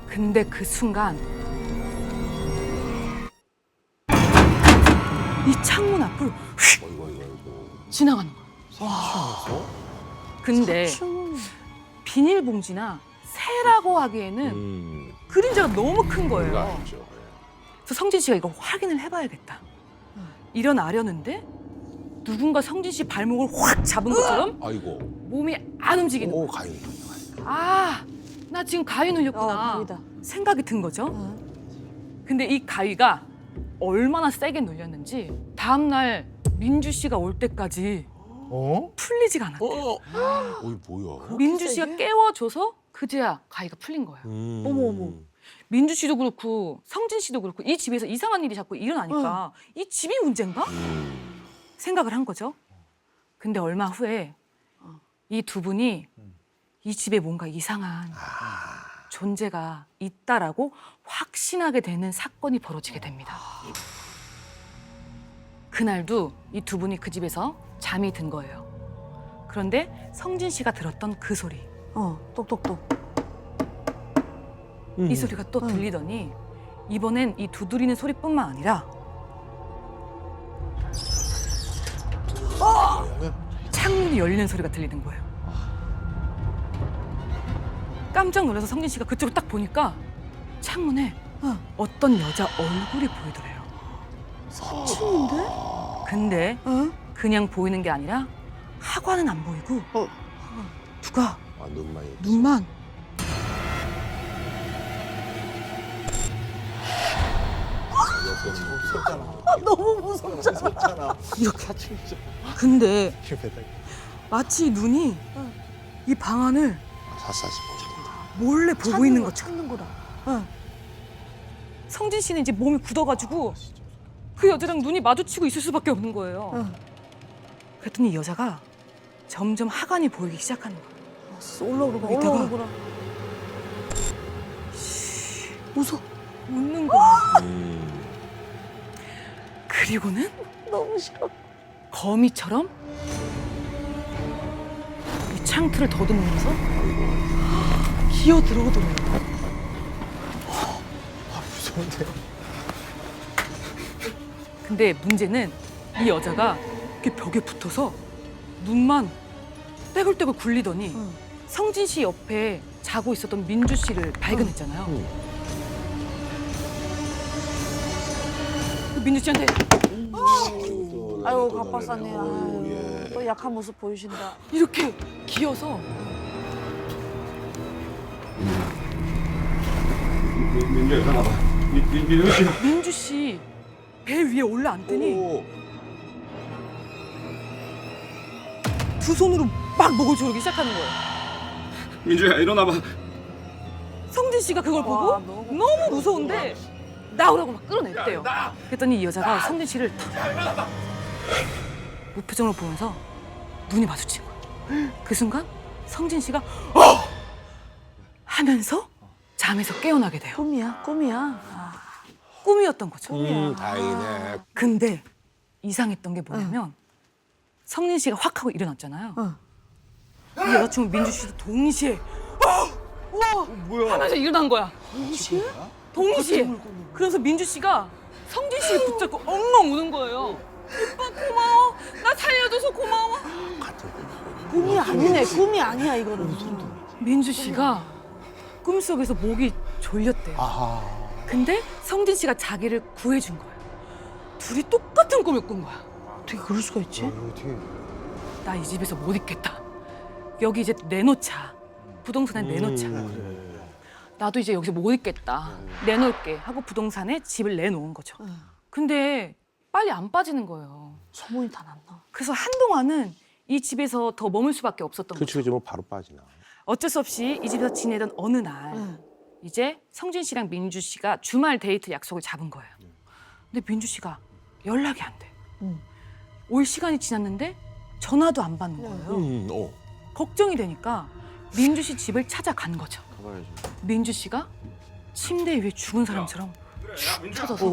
근데 그 순간 이 창문 앞을 휙 지나가는 거예요. 근데 비닐봉지나 새라고 하기에는 그림자가 너무 큰 거예요. 그래서 성진 씨가 이거 확인을 해봐야겠다. 일어나려는데 누군가 성진 씨 발목을 확 잡은 것처럼 아이고. 몸이 안 움직이는 거예요. 가위. 아, 나 지금 가위 눌렸구나 가위다. 생각이 든 거죠. 근데 이 가위가 얼마나 세게 눌렸는지 다음 날 민주 씨가 올 때까지 풀리지가 않았대요. 어이 뭐야? 민주 씨가 깨워줘서 그제야 가위가 풀린 거예요. 어머. 민주 씨도 그렇고 성진 씨도 그렇고 이 집에서 이상한 일이 자꾸 일어나니까 이 집이 문제인가? 생각을 한 거죠. 근데 얼마 후에 이 두 분이 이 집에 뭔가 이상한 존재가 있다라고 확신하게 되는 사건이 벌어지게 됩니다. 그날도 이 두 분이 그 집에서 잠이 든 거예요. 그런데 성진 씨가 들었던 그 소리, 똑똑똑. 이 소리가 또 들리더니 이번엔 이 두드리는 소리뿐만 아니라 창문이 열리는 소리가 들리는 거예요. 깜짝 놀라서 성진 씨가 그쪽을 딱 보니까 창문에 어떤 여자 얼굴이 보이더래요. 4층인데? 근데 그냥 보이는 게 아니라 하관은 안 보이고 누가 눈만 너무 무섭잖아. 이렇게 근데 마치 눈이 이 방 안을 몰래 보고 있는 것처럼. 찾는구나. 성진 씨는 이제 몸이 굳어가지고 그 여자랑 눈이 마주치고 있을 수밖에 없는 거예요. 그랬더니 이 여자가 점점 하관이 보이기 시작하는 거예요. 올라오구나. 무서워. 웃는 거야. 그리고는 너무 싫어. 거미처럼 이 창틀을 더듬으면서 기어 들어오더래요. 무서운데. 근데 문제는 이 여자가 이렇게 벽에 붙어서 눈만 떼굴떼굴 굴리더니 성진 씨 옆에 자고 있었던 민주 씨를 발견했잖아요. 그 민주 씨한테 아유 갑박사님. 아유, 또 약한 모습 보이신다. 이렇게 기어서 민주야 일어나봐. 민주 씨 배 위에 올라앉더니 두 손으로 막 목을 조르기 시작하는 거예요. 민주야 일어나봐. 성진 씨가 그걸 보고 와, 너무 무서운데 나오라고 막 끌어냈대요. 그랬더니 이 여자가 성진 씨를 무표정으로 보면서 눈이 마주친 거예요. 그 순간 성진 씨가 하면서 잠에서 깨어나게 돼요. 꿈이야 꿈이야. 꿈이었던 거죠. 다행이네. 근데 이상했던 게 뭐냐면 성진 씨가 확 하고 일어났잖아요. 이 여자친구 민주 씨도 동시에 뭐야? 하면서 일어난 거야. 동시에? 그래서 민주 씨가 성진 씨를 붙잡고 엉엉 우는 거예요. 오빠 고마워. 나 살려줘서 고마워. 꿈이 아니네. 꿈이 아니야 이거는. 민주 씨가 꿈속에서 목이 졸렸대요. 근데 성진 씨가 자기를 구해준 거예요. 둘이 똑같은 꿈을 꾼 거야. 어떻게 그럴 수가 있지? 나 이 집에서 못 있겠다. 여기 이제 내놓자. 부동산에 내놓자. 나도 이제 여기서 못 있겠다. 내놓을게 하고 부동산에 집을 내놓은 거죠. 근데 빨리 안 빠지는 거예요. 소문이 다 났나? 그래서 한동안은 이 집에서 더 머물 수밖에 없었던 거죠. 그치 뭐 바로 빠지나. 어쩔 수 없이 이 집에서 지내던 어느 날 이제 성진 씨랑 민주 씨가 주말 데이트 약속을 잡은 거예요. 근데 민주 씨가 연락이 안 돼. 올 시간이 지났는데 전화도 안 받는 거예요. 걱정이 되니까 민주 씨 집을 찾아간 거죠. 민주 씨가 침대 위에 죽은 사람처럼 쳐져서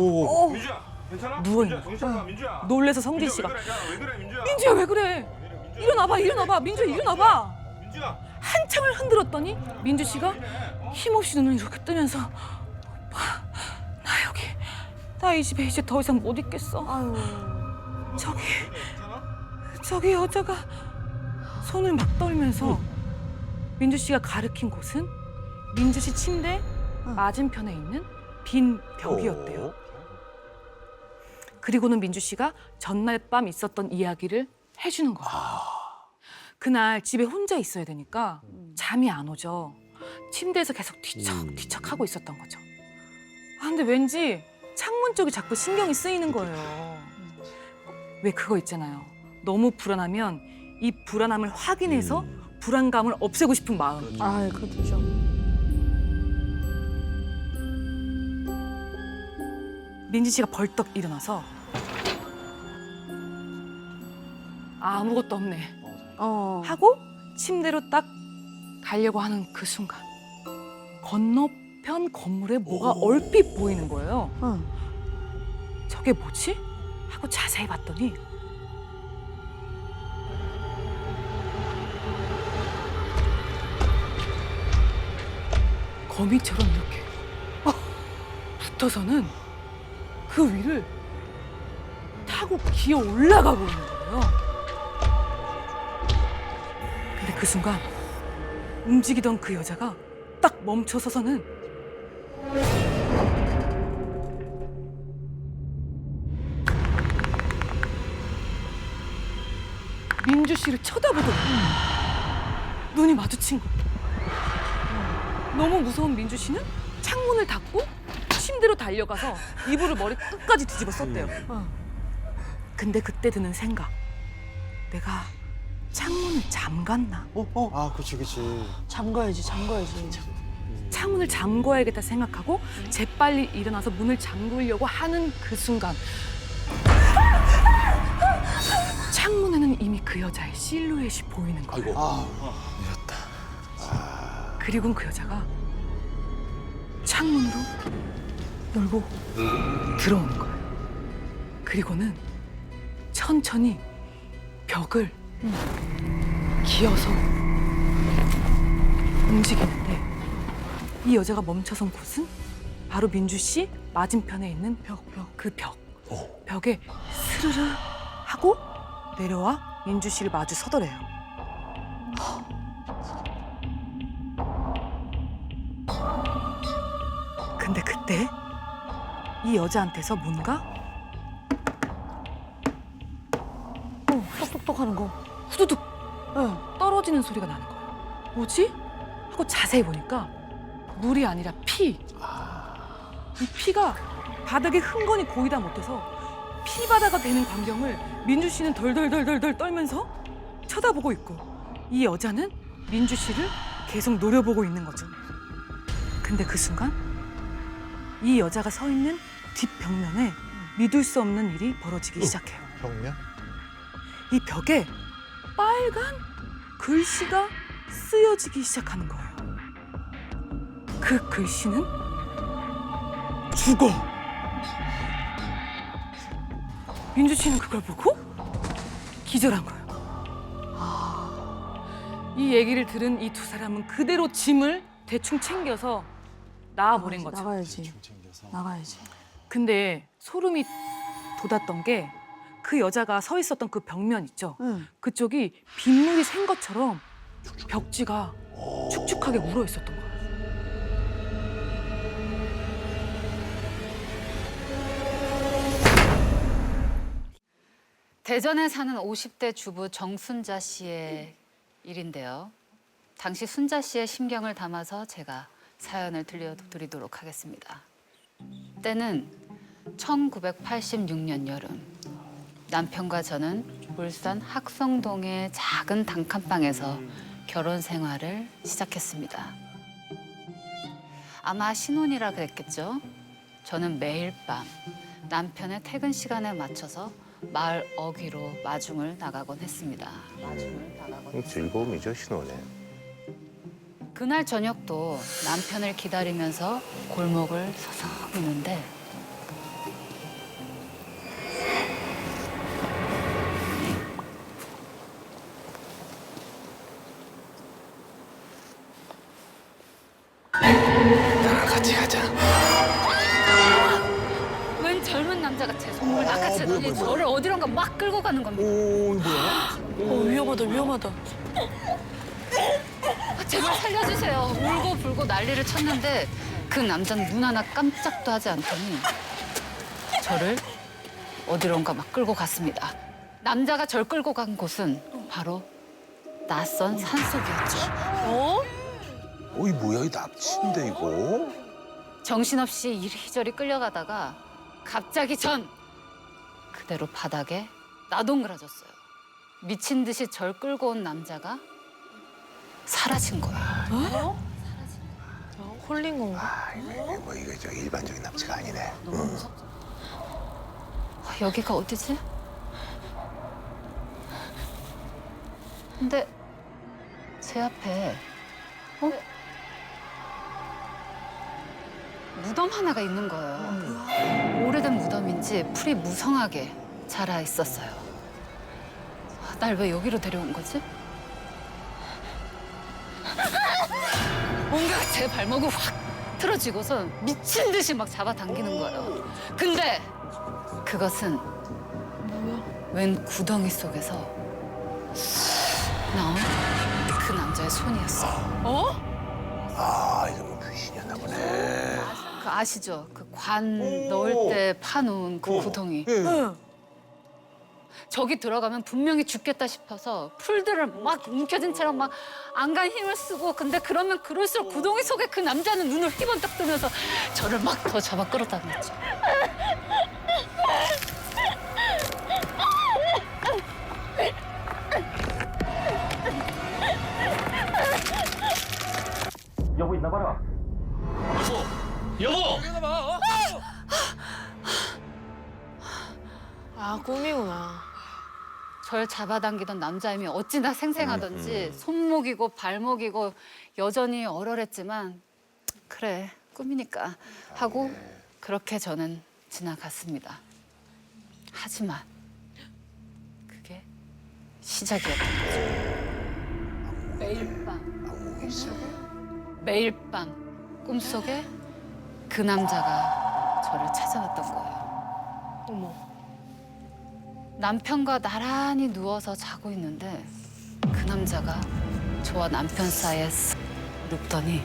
누워 있는 거예요. 놀래서 성진 씨가 민주야 왜 그래? 일어나봐 일어나봐 민주야 일어나봐. 한참을 흔들었더니 민주 씨가 힘없이 눈을 이렇게 뜨면서 오빠 나 여기 나 이 집에 이제 더 이상 못 있겠어. 아유. 저기 여자가 손을 막 떨면서 민주 씨가 가리킨 곳은 민주 씨 침대 맞은편에 있는 빈 벽이었대요. 그리고는 민주 씨가 전날 밤 있었던 이야기를 해주는 거예요. 그날 집에 혼자 있어야 되니까 잠이 안 오죠. 침대에서 계속 뒤척뒤척 하고 있었던 거죠. 근데 왠지 창문 쪽이 자꾸 신경이 쓰이는 거예요. 왜 그거 있잖아요. 너무 불안하면 이 불안함을 확인해서 불안감을 없애고 싶은 마음. 아 그렇죠. 민지 씨가 벌떡 일어나서 아무것도 없네 하고 침대로 딱 가려고 하는 그 순간 건너편 건물에 뭐가 얼핏 보이는 거예요. 저게 뭐지? 하고 자세히 봤더니 거미처럼 이렇게 붙어서는 그 위를 타고 기어 올라가 보이는 거예요. 근데 그 순간 움직이던 그 여자가 딱 멈춰서서는 민주 씨를 쳐다보더니 눈이 마주친 거예요. 너무 무서운 민주 씨는 창문을 닫고 침대로 달려가서 이불을 머리 끝까지 뒤집어 썼대요. 근데 그때 드는 생각. 내가 창문을 잠갔나? 아 그치. 잠가야지. 창문을 잠궈야겠다 생각하고 재빨리 일어나서 문을 잠그려고 하는 그 순간 창문에는 이미 그 여자의 실루엣이 보이는 거예요. 그리고는 그 여자가 창문으로 열고 들어오는 거예요. 그리고는 천천히 벽을 기어서 움직이는데 이 여자가 멈춰선 곳은 바로 민주 씨 맞은편에 있는 그 벽. 벽에 스르르 하고 내려와 민주 씨를 마주 서더래요. 근데 그때 이 여자한테서 뭔가 똑똑똑 하는 거. 후두둑 응. 떨어지는 소리가 나는 거예요. 뭐지? 하고 자세히 보니까 물이 아니라 피. 이 피가 바닥에 흥건히 고이다 못해서 피바다가 되는 광경을 민주 씨는 덜덜덜덜덜 떨면서 쳐다보고 있고 이 여자는 민주 씨를 계속 노려보고 있는 거죠. 근데 그 순간 이 여자가 서 있는 뒷벽면에 믿을 수 없는 일이 벌어지기 시작해요. 벽면? 이 벽에 빨간 글씨가 쓰여지기 시작하는 거예요. 그 글씨는 죽어. 민주 씨는 그걸 보고 기절한 거예요. 이 얘기를 들은 이 두 사람은 그대로 짐을 대충 챙겨서 나와버린 거죠. 나가야지. 나가야지. 근데 소름이 돋았던 게 그 여자가 서 있었던 그 벽면 있죠. 응. 그쪽이 빗물이 샌 것처럼 벽지가 축축하게 울어 있었던 거예요. 대전에 사는 50대 주부 정순자 씨의 일인데요. 당시 순자 씨의 심경을 담아서 제가 사연을 들려드리도록 하겠습니다. 때는 1986년 여름. 남편과 저는 울산 학성동의 작은 단칸방에서 결혼 생활을 시작했습니다. 아마 신혼이라 그랬겠죠. 저는 매일 밤 남편의 퇴근 시간에 맞춰서 마을 어귀로 마중을 나가곤 했습니다. 즐거움이죠, 신혼에. 그날 저녁도 남편을 기다리면서 골목을 서성이는데 나랑 같이 가자. 웬 젊은 남자가 제 손목을 낚아채더니 저를 어디론가 막 끌고 가는 겁니다. 위험하다, 위험하다. 제발 살려주세요. 울고 불고 난리를 쳤는데 그 남자는 눈 하나 깜짝도 하지 않더니 저를 어디론가 막 끌고 갔습니다. 남자가 절 끌고 간 곳은 바로 낯선 산속이었죠. 어이, 뭐야, 이 납치인데, 이거? 정신없이 이리저리 끌려가다가 갑자기 전 그대로 바닥에 나동그라졌어요. 미친 듯이 절 끌고 온 남자가 사라진 거예요. 홀린 건가? 아, 이게 저 일반적인 납치가 아니네. 여기가 어디지? 근데 제 앞에 무덤 하나가 있는 거예요. 오래된 무덤인지 풀이 무성하게 자라 있었어요. 날 왜 여기로 데려온 거지? 뭔가가 제 발목을 확 틀어쥐고선 미친 듯이 막 잡아당기는 거예요. 근데 그것은 웬 구덩이 속에서 나온 그 남자의 손이었어요. 아, 이거 뭐 귀신이었나 보네. 그 아시죠? 그 관 넣을 때 파놓은 그 구덩이. 응. 저기 들어가면 분명히 죽겠다 싶어서 풀들을 막 움켜쥔 채로 막 안간 힘을 쓰고 근데 그러면 그럴수록 구덩이 속에 그 남자는 눈을 휘번딱 뜨면서 저를 막 더 잡아 끌어다녔죠. 여보 있나 봐라. 여보. 아, 꿈이구나. 절 잡아당기던 남자임이 어찌나 생생하던지 손목이고 발목이고 여전히 얼얼했지만 그래 꿈이니까 하고 그렇게 저는 지나갔습니다. 하지만 그게 시작이었던 거죠. 매일 밤 꿈속에 그 남자가 저를 찾아왔던 거예요. 어머. 남편과 나란히 누워서 자고 있는데 그 남자가 저와 남편 사이에 쓱 눕더니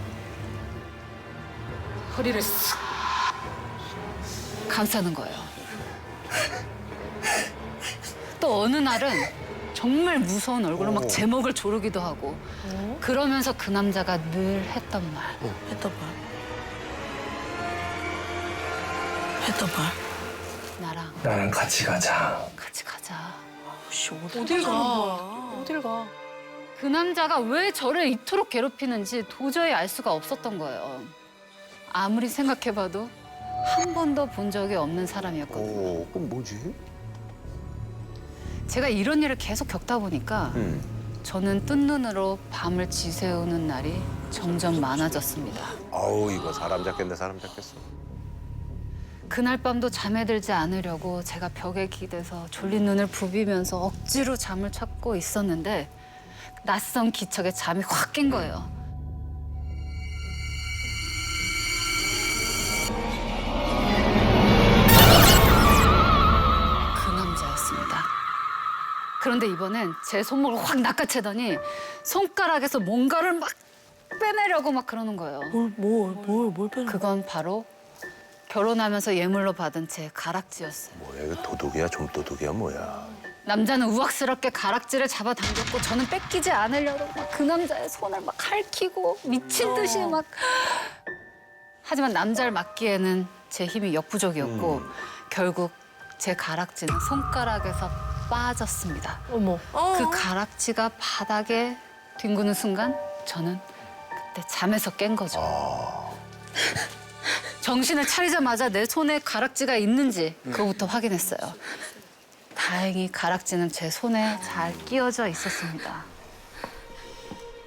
허리를 쓱 감싸는 거예요. 또 어느 날은 정말 무서운 얼굴로 막 제목을 조르기도 하고 그러면서 그 남자가 늘 했던 말. 했던 말. 했던 말. 나랑 같이 가자. 같이 가자. 씨, 어딜 가? 어딜 가? 그 남자가 왜 저를 이토록 괴롭히는지 도저히 알 수가 없었던 거예요. 아무리 생각해봐도 한 번도 본 적이 없는 사람이었거든요. 그럼 뭐지? 제가 이런 일을 계속 겪다 보니까 저는 뜬 눈으로 밤을 지새우는 날이 점점 많아졌습니다. 아우 이거 사람 잡겠네 사람 잡겠어. 그날 밤도 잠에 들지 않으려고 제가 벽에 기대서 졸린 눈을 부비면서 억지로 잠을 찾고 있었는데 낯선 기척에 잠이 확 깬 거예요. 그 남자였습니다. 그런데 이번엔 제 손목을 확 낚아채더니 손가락에서 뭔가를 막 빼내려고 막 그러는 거예요. 뭘 빼는 그건 바로 결혼하면서 예물로 받은 제 가락지였어요. 뭐야 이거 도둑이야 좀도둑이야 뭐야. 남자는 우악스럽게 가락지를 잡아당겼고 저는 뺏기지 않으려고 막 그 남자의 손을 막 핥히고 미친 듯이 막. 하지만 남자를 막기에는 제 힘이 역부족이었고 결국 제 가락지는 손가락에서 빠졌습니다. 어머. 그 가락지가 바닥에 뒹구는 순간 저는 그때 잠에서 깬 거죠. 정신을 차리자마자 내 손에 가락지가 있는지 그거부터 확인했어요. 다행히 가락지는 제 손에 잘 끼워져 있었습니다.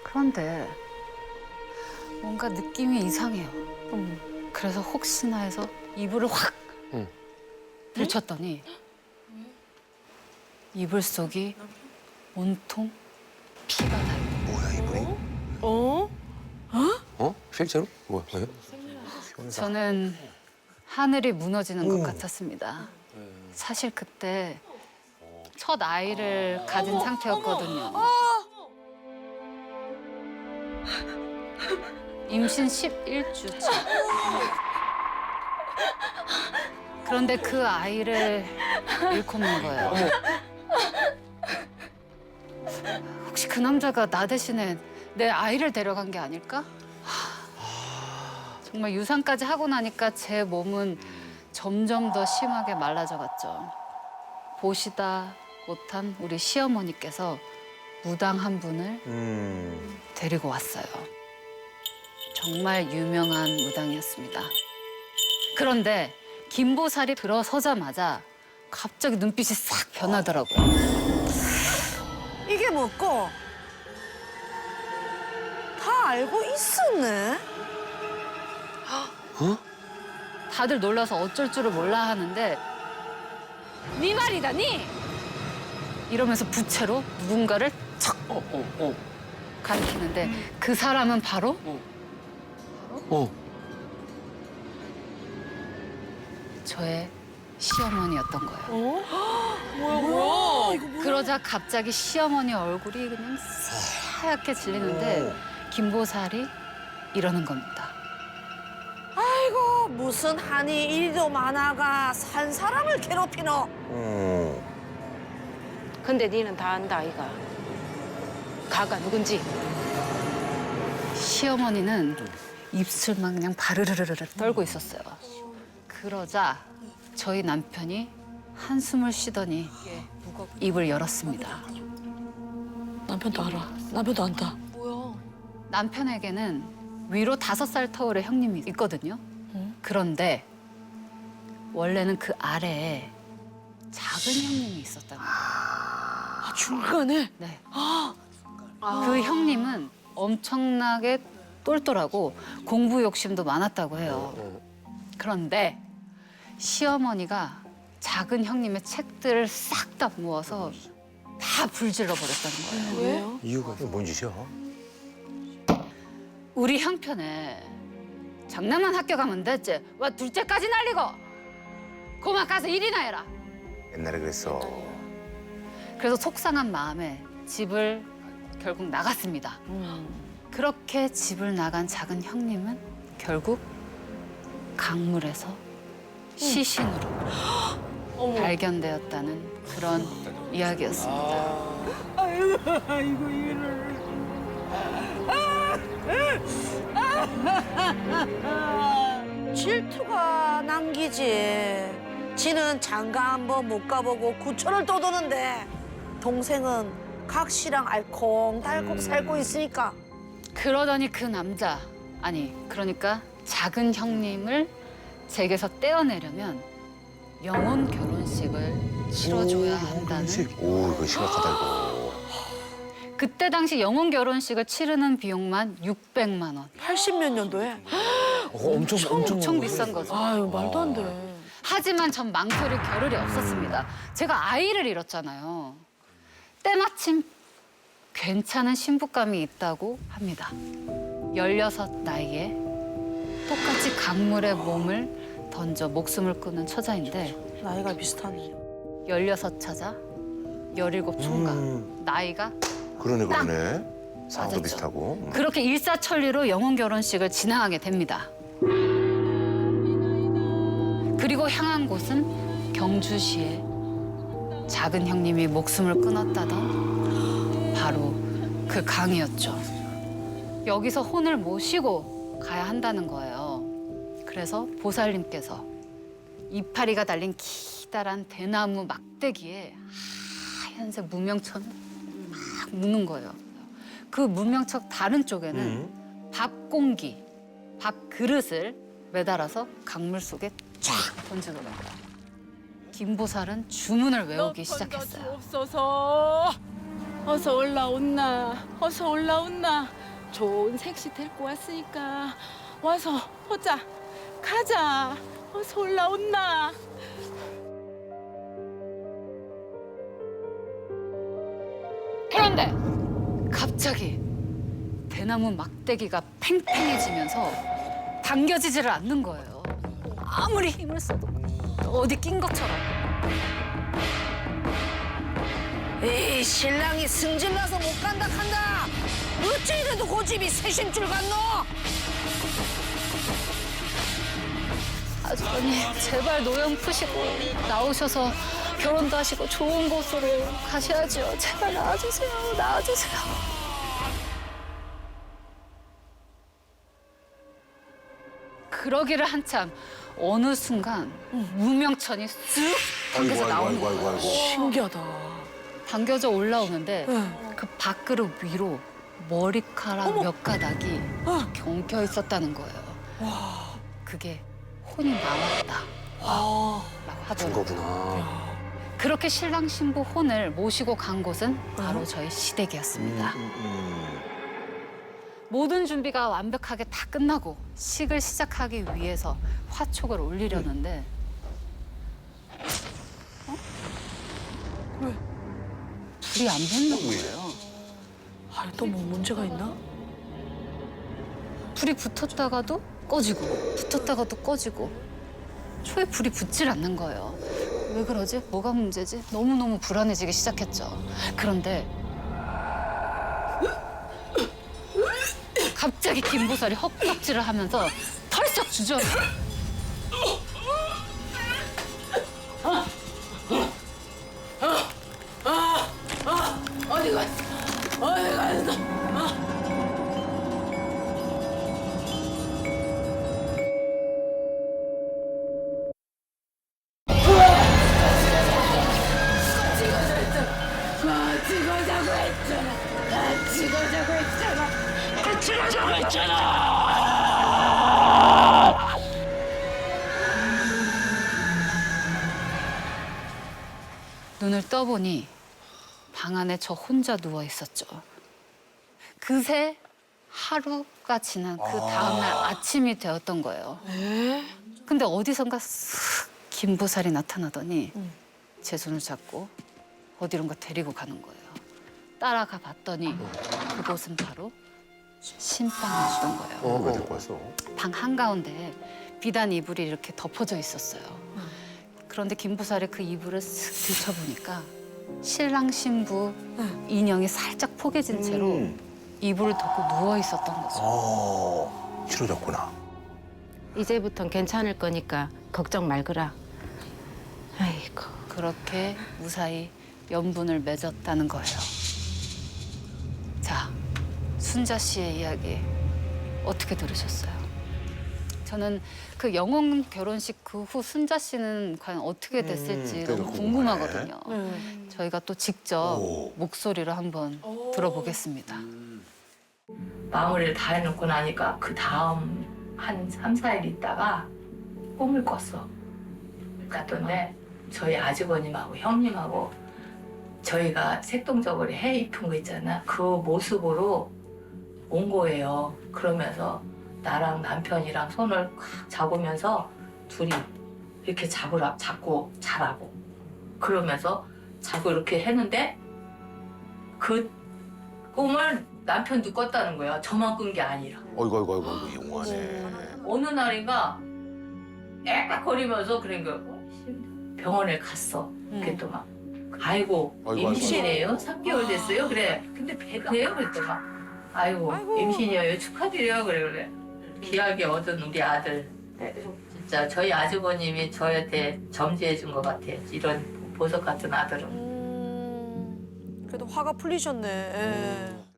그런데 뭔가 느낌이 이상해요. 그래서 혹시나 해서 이불을 확 들쳤더니 이불 속이 온통 피가 나 있는 거예요. 뭐야 이분이? 어? 실제로? 뭐야? 왜? 저는 하늘이 무너지는 것 같았습니다. 사실 그때 첫 아이를 가진 상태였거든요. 임신 11주차. 그런데 그 아이를 잃고 만 거예요. 혹시 그 남자가 나 대신에 내 아이를 데려간 게 아닐까? 정말 유산까지 하고 나니까 제 몸은 점점 더 심하게 말라져 갔죠. 보시다 못한 우리 시어머니께서 무당 한 분을 데리고 왔어요. 정말 유명한 무당이었습니다. 그런데 김보살이 들어서자마자 갑자기 눈빛이 싹 변하더라고요. 이게 뭐고? 다 알고 있었네. 다들 놀라서 어쩔 줄을 몰라 하는데 네 말이다, 니! 이러면서 부채로 누군가를 척 가리키는데 그 사람은 바로 저의 시어머니였던 거예요. 뭐야? 그러자 갑자기 시어머니 얼굴이 그냥 새하얗게 질리는데 김보살이 이러는 겁니다. 아이고 무슨 한이 이리도 많아가 산 사람을 괴롭히노. 근데 니는 다 안다, 아이가. 가가 누군지. 시어머니는 입술만 그냥 바르르르르 떨고 있었어요. 그러자 저희 남편이 한숨을 쉬더니 입을 열었습니다. 남편도 알아. 남편도 안다. 남편에게는 위로 5살 터울의 형님이 있거든요. 그런데 원래는 그 아래에 작은 형님이 있었다는 거예요. 아, 중간에? 네. 그 형님은 엄청나게 똘똘하고 공부 욕심도 많았다고 해요. 그런데 시어머니가 작은 형님의 책들을 싹 다 모아서 다 불질러 버렸다는 거예요. 왜요? 이유가 뭔 짓이야? 우리 형편에 장난만 학교 가면 됐지. 왜 둘째까지 날리고? 그만 가서 일이나 해라. 옛날에 그랬어. 그래서 속상한 마음에 집을 결국 나갔습니다. 그렇게 집을 나간 작은 형님은 결국 강물에서 시신으로 발견되었다는 그런 이야기였습니다. 아이고 이를. 질투가 남기지. 지는 장가 한번 못 가보고 구천을 떠도는데 동생은 각시랑 알콩달콩 살고 있으니까. 그러더니 그 남자, 아니 그러니까 작은 형님을 제게서 떼어내려면 영혼 결혼식을 치러줘야 한다는. 오, 이거 심각하다 이거. 그때 당시 영혼 결혼식을 치르는 비용만 600만 원. 80몇 년도에. 엄청 비싼 거죠. 아유 말도 안 돼. 하지만 전 망설일 겨를이 없었습니다. 제가 아이를 잃었잖아요. 때마침 괜찮은 신부감이 있다고 합니다. 16 나이에 똑같이 강물에 몸을 던져 목숨을 끊은 처자인데 나이가 비슷하네. 16 처자, 17 총각, 나이가 그러네. 상황도 맞았죠. 비슷하고. 그렇게 일사천리로 영혼 결혼식을 진행하게 됩니다. 그리고 향한 곳은 경주시에 작은 형님이 목숨을 끊었다던 바로 그 강이었죠. 여기서 혼을 모시고 가야 한다는 거예요. 그래서 보살님께서 이파리가 달린 기다란 대나무 막대기에 하얀색 무명천을 막 무는 거예요. 그 무명천 다른 쪽에는 밥 공기, 밥 그릇을 매달아서 강물 속에 쫙 던지더라고요. 김보살은 주문을 외우기 시작했어요. 없어서 어서 올라온나 어서 올라온나 좋은 색시 데리고 왔으니까 와서 보자 가자 어서 올라온나. 그런데 갑자기 대나무 막대기가 팽팽해지면서 당겨지지를 않는 거예요. 아무리 힘을 써도 어디 낀 것처럼. 에이 신랑이 승질나서 못 간다 한다. 어찌 이래도 고집이 세심줄 같노? 아주버님 제발 노염 푸시고 나오셔서 결혼도 하시고 좋은 곳으로 가셔야죠. 제발 나와주세요. 나와주세요. 그러기를 한참 어느 순간 무명천이 쑥 당겨져 나오는 거예요. 신기하다. 당겨져 올라오는데 그 밥그릇 위로 머리카락 몇 가닥이 경겨 있었다는 거예요. 그게 혼이 나왔다라고 하더라고요. 거구나. 그렇게 신랑 신부 혼을 모시고 간 곳은 바로 저희 시댁이었습니다. 모든 준비가 완벽하게 다 끝나고 식을 시작하기 위해서 화촉을 올리려는데 왜? 불이 안 붙는 거예요. 아니 또 뭐 문제가 있나? 불이 붙었다가도 꺼지고 붙었다가도 꺼지고 초에 불이 붙질 않는 거예요. 왜 그러지? 뭐가 문제지? 너무너무 불안해지기 시작했죠. 그런데 갑자기 김보살이 헛박질을 하면서 털썩 주저앉아. 어디 갔어? 어디 갔어? 찍어자고 했잖아. 찍어자고 했잖아. 찍어자고 했잖아. 눈을 떠보니 방 안에 저 혼자 누워 있었죠. 그새 하루가 지난 그 다음날 아침이 되었던 거예요. 근데 어디선가 쓱 김보살이 나타나더니 제 손을 잡고 어디론가 데리고 가는 거예요. 따라가 봤더니 그곳은 바로 신방이었던 거예요. 왜 데리고 왔어? 방 한가운데에 비단 이불이 이렇게 덮어져 있었어요. 그런데 김보살의 그 이불을 쓱 들춰보니까 신랑 신부 인형이 살짝 포개진 채로 이불을 덮고 누워 있었던 거죠. 치러졌구나. 이제부턴 괜찮을 거니까 걱정 말거라. 아이고. 그렇게 무사히 연분을 맺었다는 거예요. 자, 순자 씨의 이야기 어떻게 들으셨어요? 저는 그 영웅 결혼식 그 후 순자 씨는 과연 어떻게 됐을지 너무 궁금하거든요. 저희가 또 직접 목소리로 한번 들어보겠습니다. 마무리를 다 해놓고 나니까 그 다음 한 3, 4일 있다가 꿈을 꿨어. 갔던데 저희 아주버님하고 형님하고 저희가 색동저고리 해 입힌 거 있잖아. 그 모습으로 온 거예요. 그러면서 나랑 남편이랑 손을 꽉 잡으면서 둘이 이렇게 잡고 자라고. 그러면서 자고 이렇게 했는데 그 꿈을 남편도 꿨다는 거야. 저만 꾼 게 아니라. 어이구 영화네. 어느 날인가 깍깍거리면서 그런 거 병원에 갔어. 그랬더만 아이고 임신이에요? 3개월 됐어요? 그래. 근데 배가요? 그랬더만 아이고 임신이에요. 축하드려요. 그래. 귀하게 얻은 우리 아들. 진짜 저희 아주버님이 저한테 점지해 준 것 같아. 이런 보석 같은 아들은. 그래도 화가 풀리셨네.